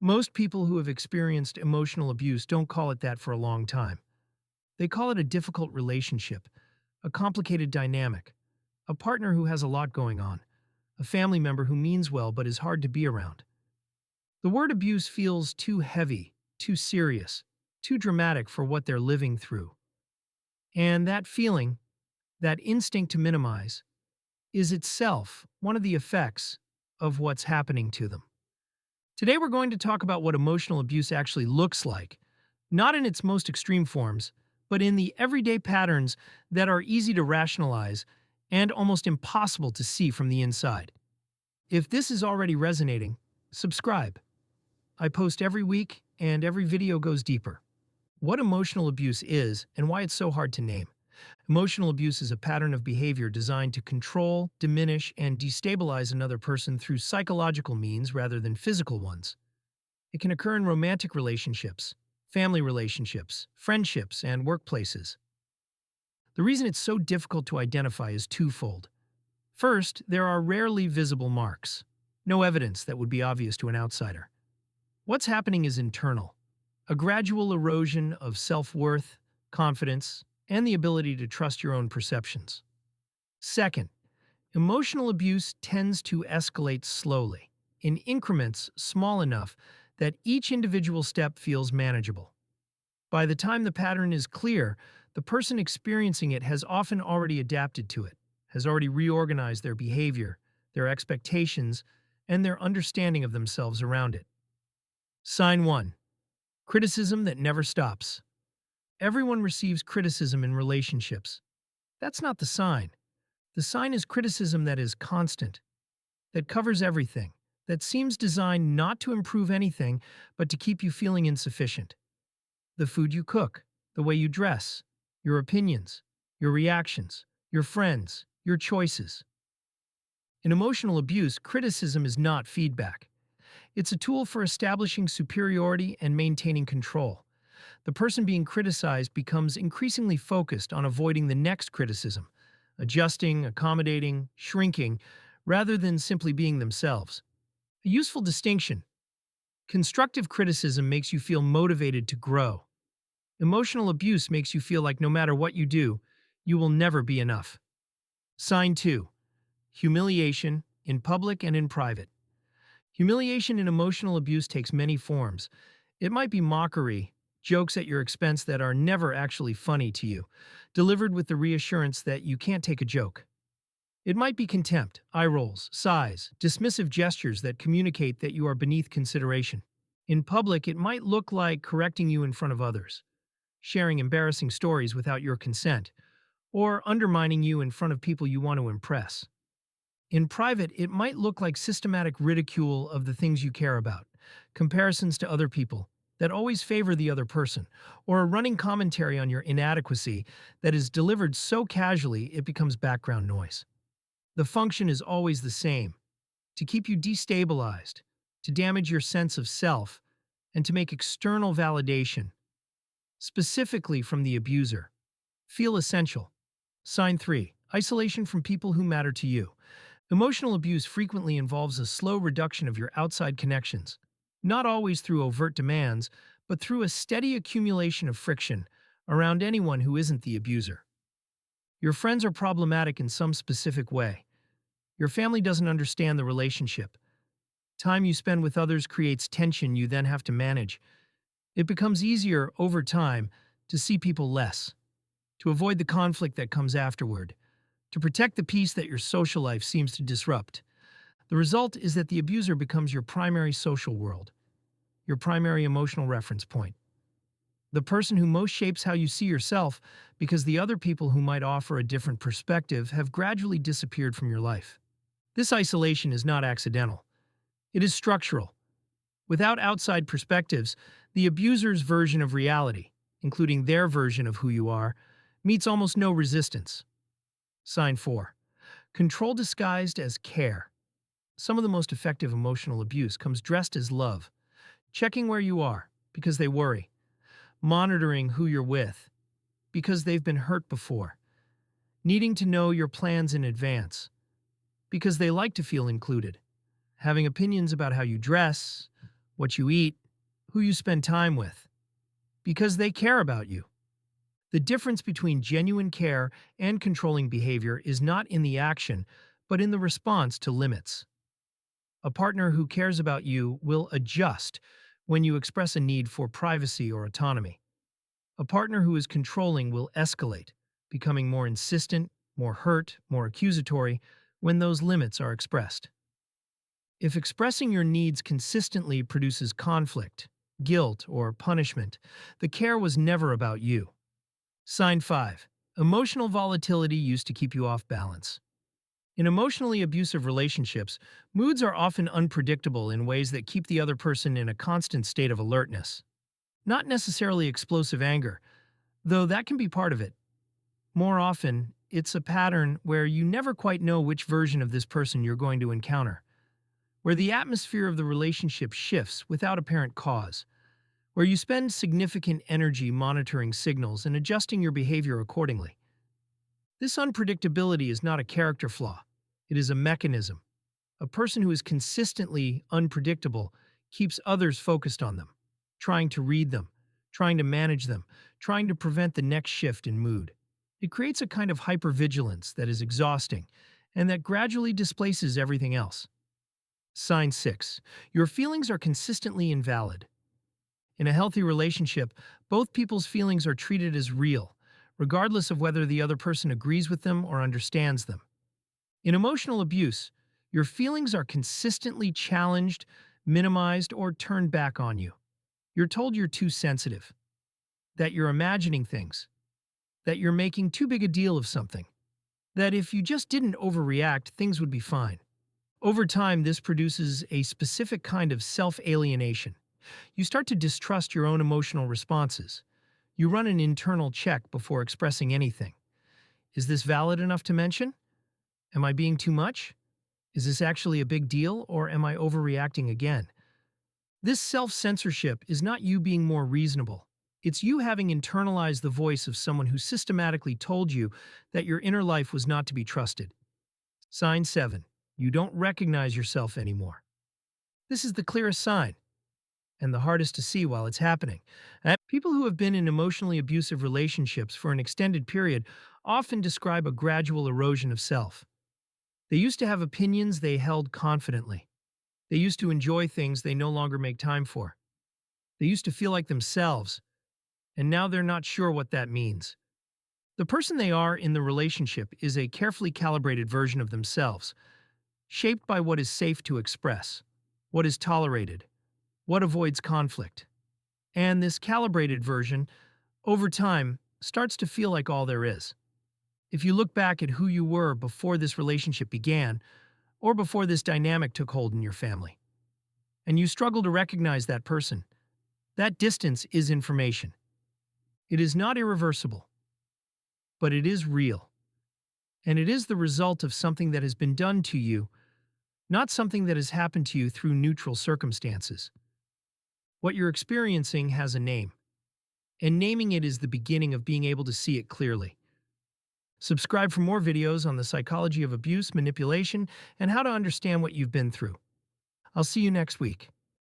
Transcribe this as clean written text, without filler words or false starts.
Most people who have experienced emotional abuse don't call it that for a long time. They call it a difficult relationship, a complicated dynamic, a partner who has a lot going on, a family member who means well but is hard to be around. The word abuse feels too heavy, too serious, too dramatic for what they're living through. And that feeling, that instinct to minimize, is itself one of the effects of what's happening to them. Today we're going to talk about what emotional abuse actually looks like, not in its most extreme forms, but in the everyday patterns that are easy to rationalize and almost impossible to see from the inside. If this is already resonating, subscribe. I post every week and every video goes deeper. What emotional abuse is and why it's so hard to name. Emotional abuse is a pattern of behavior designed to control, diminish, and destabilize another person through psychological means rather than physical ones. It can occur in romantic relationships, family relationships, friendships, and workplaces. The reason it's so difficult to identify is twofold. First, there are rarely visible marks, no evidence that would be obvious to an outsider. What's happening is internal, a gradual erosion of self-worth, confidence, and the ability to trust your own perceptions. Second, emotional abuse tends to escalate slowly, in increments small enough that each individual step feels manageable. By the time the pattern is clear, the person experiencing it has often already adapted to it, has already reorganized their behavior, their expectations, and their understanding of themselves around it. Sign 1. Criticism that never stops. Everyone receives criticism in relationships. That's not the sign. The sign is criticism that is constant, that covers everything, that seems designed not to improve anything, but to keep you feeling insufficient. The food you cook, the way you dress, your opinions, your reactions, your friends, your choices. In emotional abuse, criticism is not feedback. It's a tool for establishing superiority and maintaining control. The person being criticized becomes increasingly focused on avoiding the next criticism, adjusting, accommodating, shrinking, rather than simply being themselves. A useful distinction: constructive criticism makes you feel motivated to grow. Emotional abuse makes you feel like no matter what you do, you will never be enough. Sign 2. Humiliation, in public and in private. Humiliation in emotional abuse takes many forms. It might be mockery, jokes at your expense that are never actually funny to you, delivered with the reassurance that you can't take a joke. It might be contempt, eye rolls, sighs, dismissive gestures that communicate that you are beneath consideration. In public, it might look like correcting you in front of others, sharing embarrassing stories without your consent, or undermining you in front of people you want to impress. In private, it might look like systematic ridicule of the things you care about, comparisons to other people that always favor the other person, or a running commentary on your inadequacy that is delivered so casually it becomes background noise. The function is always the same: to keep you destabilized, to damage your sense of self, and to make external validation, specifically from the abuser, feel essential. Sign 3. Isolation from people who matter to you. Emotional abuse frequently involves a slow reduction of your outside connections, not always through overt demands, but through a steady accumulation of friction around anyone who isn't the abuser. Your friends are problematic in some specific way. Your family doesn't understand the relationship. Time you spend with others creates tension you then have to manage. It becomes easier, over time, to see people less, to avoid the conflict that comes afterward, to protect the peace that your social life seems to disrupt. The result is that the abuser becomes your primary social world, your primary emotional reference point, the person who most shapes how you see yourself, because the other people who might offer a different perspective have gradually disappeared from your life. This isolation is not accidental. It is structural. Without outside perspectives, the abuser's version of reality, including their version of who you are, meets almost no resistance. Sign 4. Control disguised as care. Some of the most effective emotional abuse comes dressed as love, checking where you are because they worry, monitoring who you're with because they've been hurt before, needing to know your plans in advance because they like to feel included, having opinions about how you dress, what you eat, who you spend time with, because they care about you. The difference between genuine care and controlling behavior is not in the action, but in the response to limits. A partner who cares about you will adjust when you express a need for privacy or autonomy. A partner who is controlling will escalate, becoming more insistent, more hurt, more accusatory when those limits are expressed. If expressing your needs consistently produces conflict, guilt, or punishment, the care was never about you. Sign 5. Emotional volatility used to keep you off balance. In emotionally abusive relationships, moods are often unpredictable in ways that keep the other person in a constant state of alertness. Not necessarily explosive anger, though that can be part of it. More often, it's a pattern where you never quite know which version of this person you're going to encounter, where the atmosphere of the relationship shifts without apparent cause, where you spend significant energy monitoring signals and adjusting your behavior accordingly. This unpredictability is not a character flaw, it is a mechanism. A person who is consistently unpredictable keeps others focused on them, trying to read them, trying to manage them, trying to prevent the next shift in mood. It creates a kind of hypervigilance that is exhausting and that gradually displaces everything else. Sign 6. Your feelings are consistently invalid. In a healthy relationship, both people's feelings are treated as real, regardless of whether the other person agrees with them or understands them. In emotional abuse, your feelings are consistently challenged, minimized, or turned back on you. You're told you're too sensitive, that you're imagining things, that you're making too big a deal of something, that if you just didn't overreact, things would be fine. Over time, this produces a specific kind of self-alienation. You start to distrust your own emotional responses. You run an internal check before expressing anything. Is this valid enough to mention? Am I being too much? Is this actually a big deal, or am I overreacting again? This self-censorship is not you being more reasonable. It's you having internalized the voice of someone who systematically told you that your inner life was not to be trusted. Sign 7. You don't recognize yourself anymore. This is the clearest sign, and the hardest to see while it's happening. People who have been in emotionally abusive relationships for an extended period often describe a gradual erosion of self. They used to have opinions they held confidently. They used to enjoy things they no longer make time for. They used to feel like themselves, and now they're not sure what that means. The person they are in the relationship is a carefully calibrated version of themselves, shaped by what is safe to express, what is tolerated, what avoids conflict. And this calibrated version, over time, starts to feel like all there is. If you look back at who you were before this relationship began, or before this dynamic took hold in your family, and you struggle to recognize that person, that distance is information. It is not irreversible, but it is real. And it is the result of something that has been done to you, not something that has happened to you through neutral circumstances. What you're experiencing has a name, and naming it is the beginning of being able to see it clearly. Subscribe for more videos on the psychology of abuse, manipulation, and how to understand what you've been through. I'll see you next week.